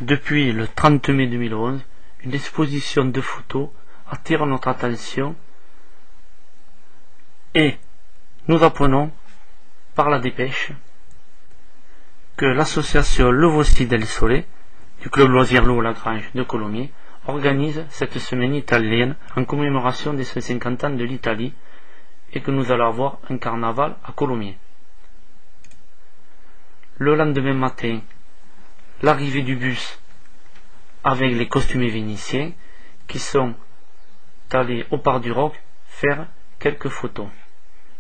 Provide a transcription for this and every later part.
Depuis le 30 mai 2011, une exposition de photos attire notre attention et nous apprenons par la dépêche que l'association Lovosi del Sole du club loisir Loulagrange de Colomiers organise cette semaine italienne en commémoration des 150 ans de l'Italie et que nous allons avoir un carnaval à Colomiers. Le lendemain matin, l'arrivée du bus avec les costumés vénitiens qui sont allés au Parc du Roc faire quelques photos.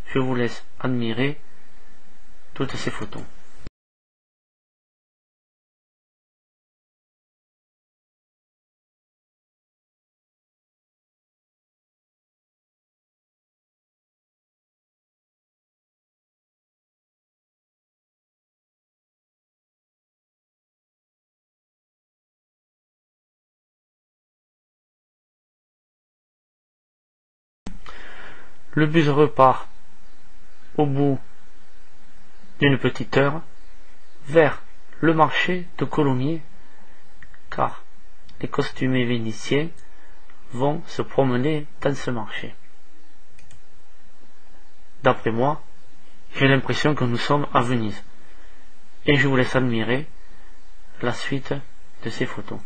Je vous laisse admirer toutes ces photos. Le bus repart au bout d'une petite heure vers le marché de Colomiers car les costumés vénitiens vont se promener dans ce marché. D'après moi, j'ai l'impression que nous sommes à Venise et je vous laisse admirer la suite de ces photos.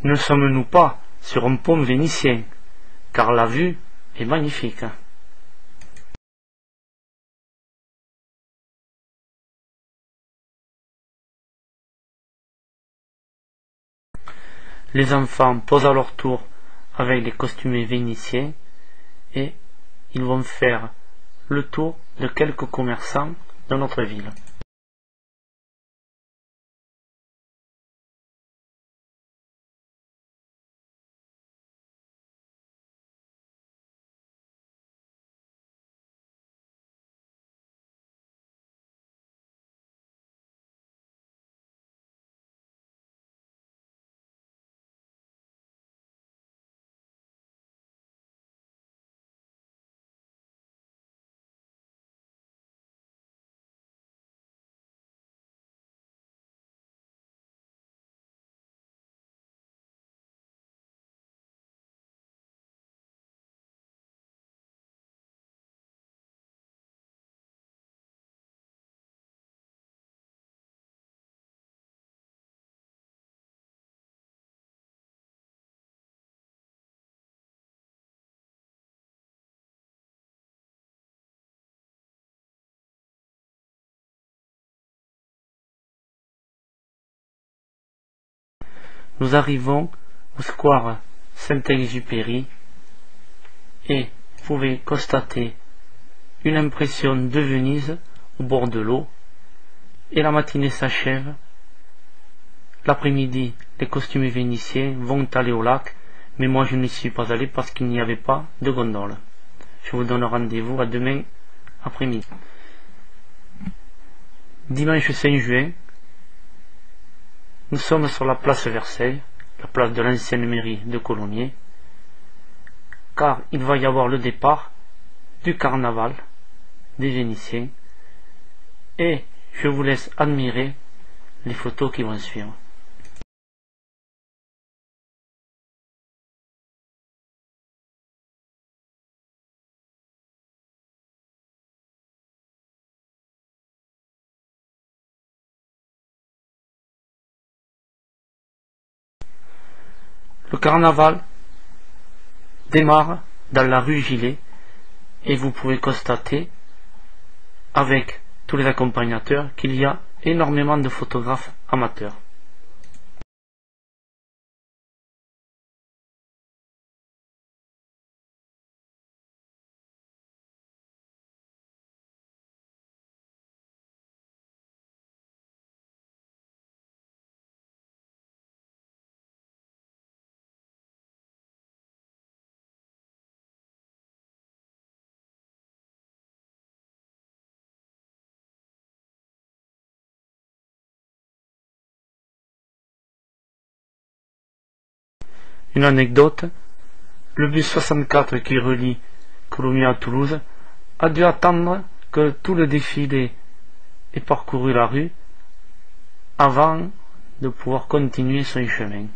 Ne sommes-nous pas sur un pont vénitien, car la vue est magnifique. Les enfants posent à leur tour avec les costumés vénitiens et ils vont faire le tour de quelques commerçants de notre ville. nous arrivons au square Saint-Exupéry et vous pouvez constater une impression de Venise au bord de l'eau. Et la matinée s'achève. L'après-midi, les costumés vénitiens vont aller au lac, mais moi je n'y suis pas allé parce qu'il n'y avait pas de gondole. Je vous donne rendez-vous à demain après-midi. Dimanche 5 juin, nous sommes sur la place Versailles, la place de l'ancienne mairie de Colomiers, car il va y avoir le départ du carnaval des Vénitiens, et je vous laisse admirer les photos qui vont suivre. Le carnaval démarre dans la rue Gillet et vous pouvez constater avec tous les accompagnateurs qu'il y a énormément de photographes amateurs. Une anecdote, le bus 64 qui relie Colomiers à Toulouse a dû attendre que tout le défilé ait parcouru la rue avant de pouvoir continuer son chemin.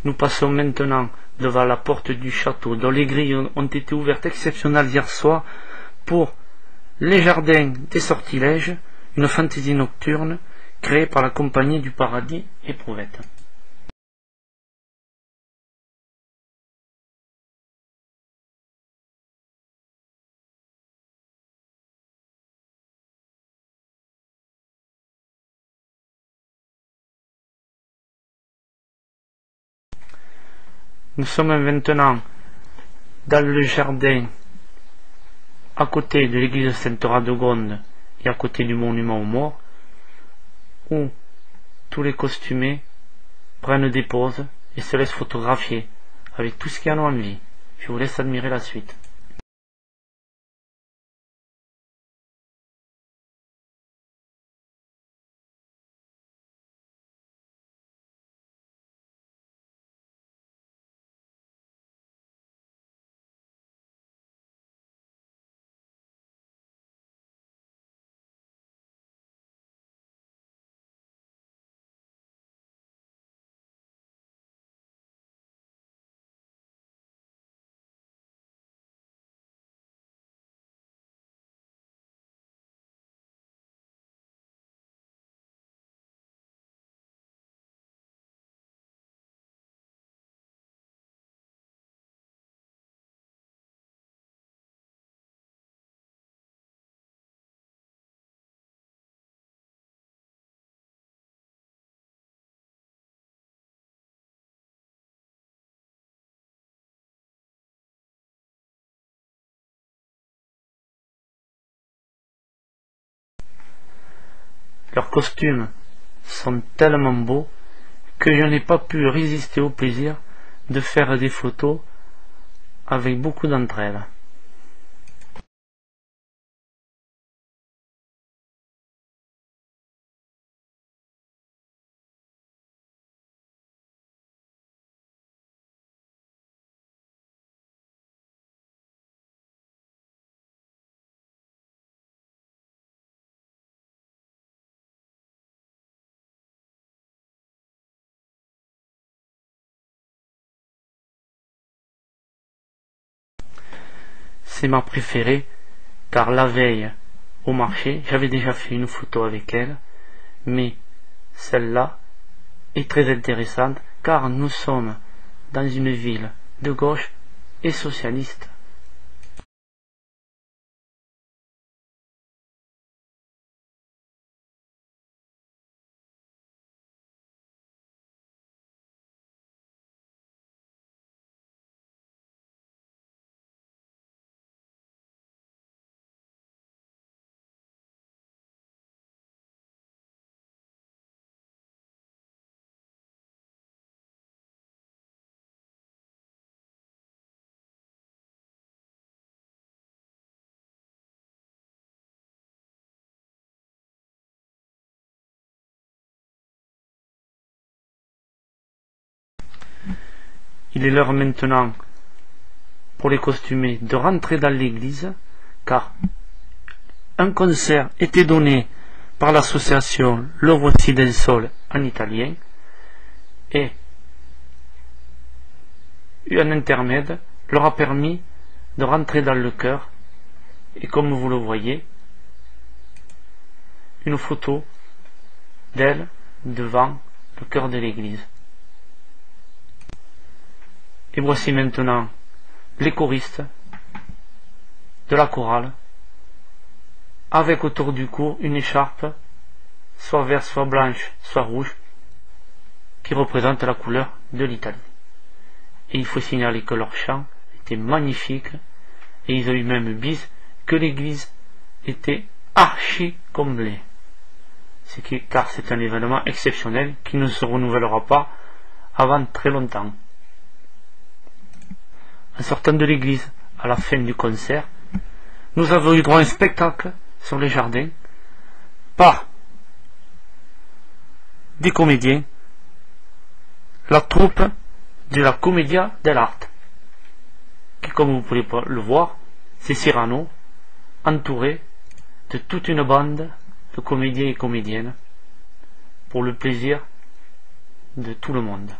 Nous passons maintenant devant la porte du château, dont les grilles ont été ouvertes exceptionnelles hier soir pour les jardins des sortilèges, une fantaisie nocturne créée par la compagnie du Paradis Éprouvette. Nous sommes maintenant dans le jardin à côté de l'église Sainte-Radegonde et à côté du monument aux morts, où tous les costumés prennent des poses et se laissent photographier avec tout ce qu'ils en ont envie. Je vous laisse admirer la suite. Leurs costumes sont tellement beaux que je n'ai pas pu résister au plaisir de faire des photos avec beaucoup d'entre elles. C'est ma préférée car la veille au marché, j'avais déjà fait une photo avec elle, mais celle-là est très intéressante car nous sommes dans une ville de gauche et socialiste. Il est l'heure maintenant pour les costumés de rentrer dans l'église car un concert était donné par l'association Le Voici del Sole en italien et un intermède leur a permis de rentrer dans le chœur et comme vous le voyez, une photo d'elle devant le chœur de l'église. Et voici maintenant les choristes de la chorale avec autour du cou une écharpe soit verte, soit blanche, soit rouge qui représente la couleur de l'Italie. Et il faut signaler que leur chant était magnifique et ils ont eu même bis que l'église était archi comblée. Car c'est un événement exceptionnel qui ne se renouvellera pas avant très longtemps. En sortant de l'église à la fin du concert, nous avons eu droit à un spectacle sur les jardins par des comédiens, la troupe de la Commedia dell'Arte, qui comme vous pouvez le voir, c'est Cyrano, entouré de toute une bande de comédiens et comédiennes, pour le plaisir de tout le monde.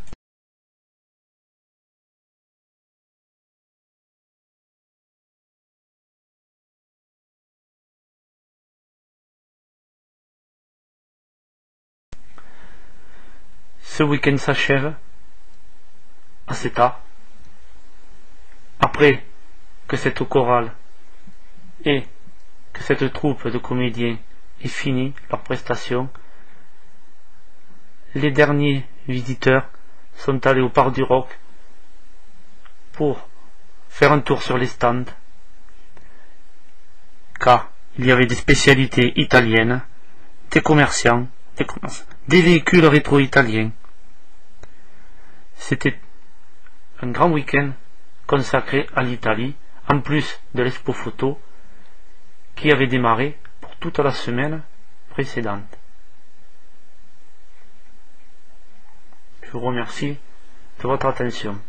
Ce week-end s'achève assez tard. Après que cette chorale et que cette troupe de comédiens ait fini leur prestation, les derniers visiteurs sont allés au Parc du Roc pour faire un tour sur les stands, car il y avait des spécialités italiennes, des commerçants, des véhicules rétro-italiens. C'était un grand week-end consacré à l'Italie, en plus de l'expo photo qui avait démarré pour toute la semaine précédente. Je vous remercie de votre attention.